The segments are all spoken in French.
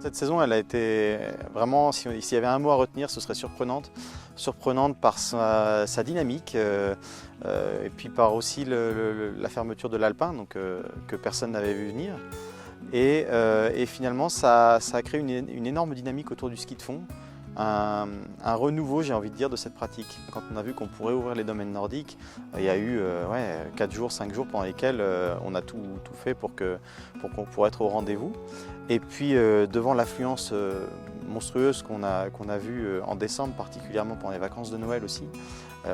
Cette saison, elle a été vraiment, s'il y avait un mot à retenir, ce serait surprenante. Surprenante par sa dynamique et puis par aussi la fermeture de l'Alpin, donc, que personne n'avait vu venir. Et finalement, ça a créé une énorme dynamique autour du ski de fond. Un renouveau, j'ai envie de dire, de cette pratique. Quand on a vu qu'on pourrait ouvrir les domaines nordiques, il y a eu 4 jours, 5 jours pendant lesquels on a tout fait pour pour être au rendez-vous. Et puis devant l'affluence monstrueuse qu'on a vue en décembre, particulièrement pendant les vacances de Noël aussi,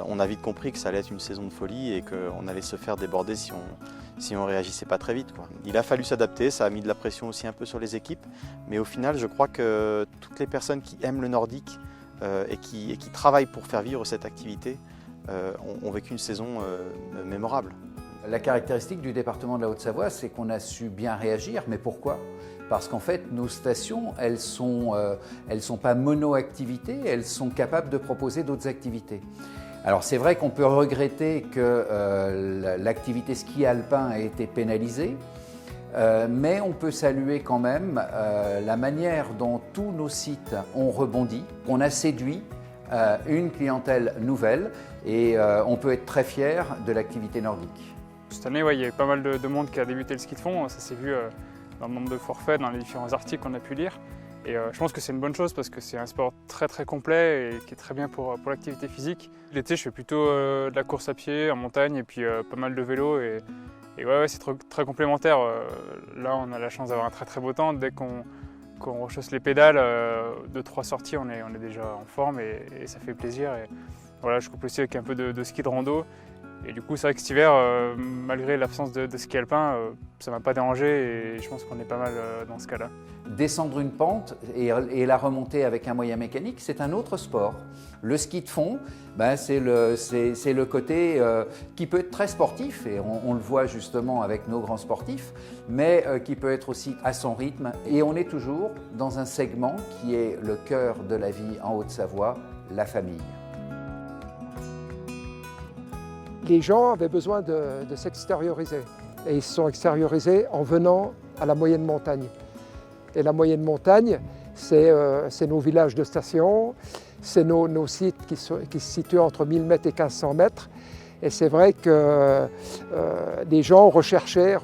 on a vite compris que ça allait être une saison de folie et qu'on allait se faire déborder si on réagissait pas très vite, quoi. Il a fallu s'adapter, ça a mis de la pression aussi un peu sur les équipes, mais au final je crois que toutes les personnes qui aiment le nordique et qui travaillent pour faire vivre cette activité ont vécu une saison mémorable. La caractéristique du département de la Haute-Savoie, c'est qu'on a su bien réagir, mais pourquoi ? Parce qu'en fait, nos stations, elles sont pas mono-activités, elles sont capables de proposer d'autres activités. Alors c'est vrai qu'on peut regretter que l'activité ski alpin ait été pénalisée, mais on peut saluer quand même la manière dont tous nos sites ont rebondi. On a séduit une clientèle nouvelle et on peut être très fier de l'activité nordique. Cette année, il y a eu pas mal de monde qui a débuté le ski de fond. Ça s'est vu dans le nombre de forfaits, dans les différents articles qu'on a pu lire. Et je pense que c'est une bonne chose parce que c'est un sport très complet et qui est très bien pour l'activité physique. L'été, je fais plutôt de la course à pied en montagne et puis pas mal de vélo. Et ouais, c'est très complémentaire. Là, on a la chance d'avoir un très beau temps. Dès qu'on rechausse les pédales, 2-3 sorties, on est déjà en forme et ça fait plaisir. Et voilà, je couple aussi avec un peu de ski de rando. Et du coup, c'est vrai que cet hiver, malgré l'absence de ski alpin, ça ne m'a pas dérangé et je pense qu'on est pas mal dans ce cas-là. Descendre une pente et la remonter avec un moyen mécanique, c'est un autre sport. Le ski de fond, c'est le côté qui peut être très sportif, et on le voit justement avec nos grands sportifs, mais qui peut être aussi à son rythme. Et on est toujours dans un segment qui est le cœur de la vie en Haute-Savoie, la famille. Les gens avaient besoin de s'extérioriser. Et ils se sont extériorisés en venant à la moyenne montagne. Et la moyenne montagne, c'est nos villages de station, c'est nos sites qui se situent entre 1000 mètres et 1500 mètres. Et c'est vrai que les gens recherchaient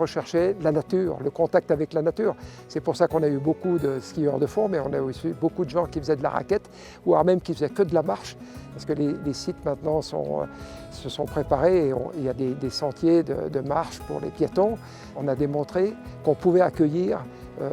la nature, le contact avec la nature. C'est pour ça qu'on a eu beaucoup de skieurs de fond, mais on a aussi beaucoup de gens qui faisaient de la raquette, voire même qui faisaient que de la marche, parce que les sites maintenant se sont préparés et il y a des sentiers de marche pour les piétons. On a démontré qu'on pouvait accueillir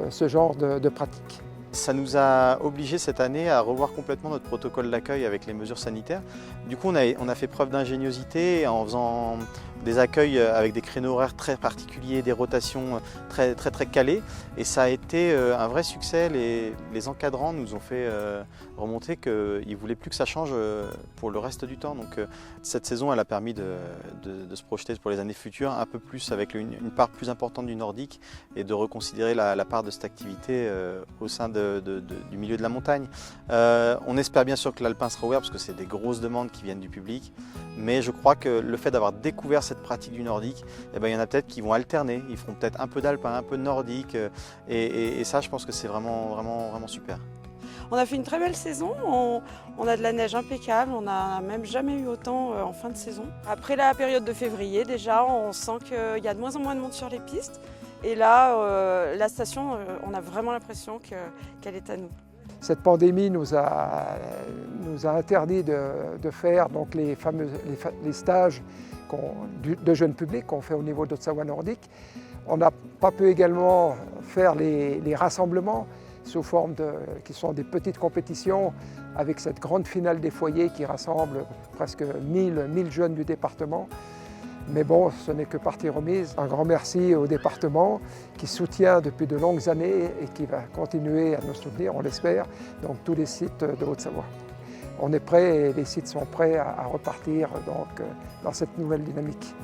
ce genre de pratique. Ça nous a obligés cette année à revoir complètement notre protocole d'accueil avec les mesures sanitaires. Du coup, on a fait preuve d'ingéniosité en faisant des accueils avec des créneaux horaires très particuliers, des rotations très calées. Et ça a été un vrai succès. Les encadrants nous ont fait remonter qu'ils ne voulaient plus que ça change pour le reste du temps. Donc cette saison, elle a permis de se projeter pour les années futures un peu plus avec une part plus importante du nordique et de reconsidérer la part de cette activité au sein du milieu de la montagne. On espère bien sûr que l'alpin sera ouvert parce que c'est des grosses demandes qui viennent du public, mais je crois que le fait d'avoir découvert cette pratique du nordique, il y en a peut-être qui vont alterner, ils feront peut-être un peu d'alpin, un peu de nordique, et ça je pense que c'est vraiment super. On a fait une très belle saison, on a de la neige impeccable, on n'a même jamais eu autant en fin de saison. Après la période de février déjà, on sent qu'il y a de moins en moins de monde sur les pistes. Et là, la station, on a vraiment l'impression qu'elle est à nous. Cette pandémie nous a interdit de faire donc les stages de jeunes publics qu'on fait au niveau d'Haute-Savoie nordique. On n'a pas pu également faire les rassemblements sous forme qui sont des petites compétitions avec cette grande finale des foyers qui rassemble presque 1000 jeunes du département. Mais bon, ce n'est que partie remise. Un grand merci au département qui soutient depuis de longues années et qui va continuer à nous soutenir, on l'espère, donc tous les sites de Haute-Savoie. On est prêts et les sites sont prêts à repartir donc, dans cette nouvelle dynamique.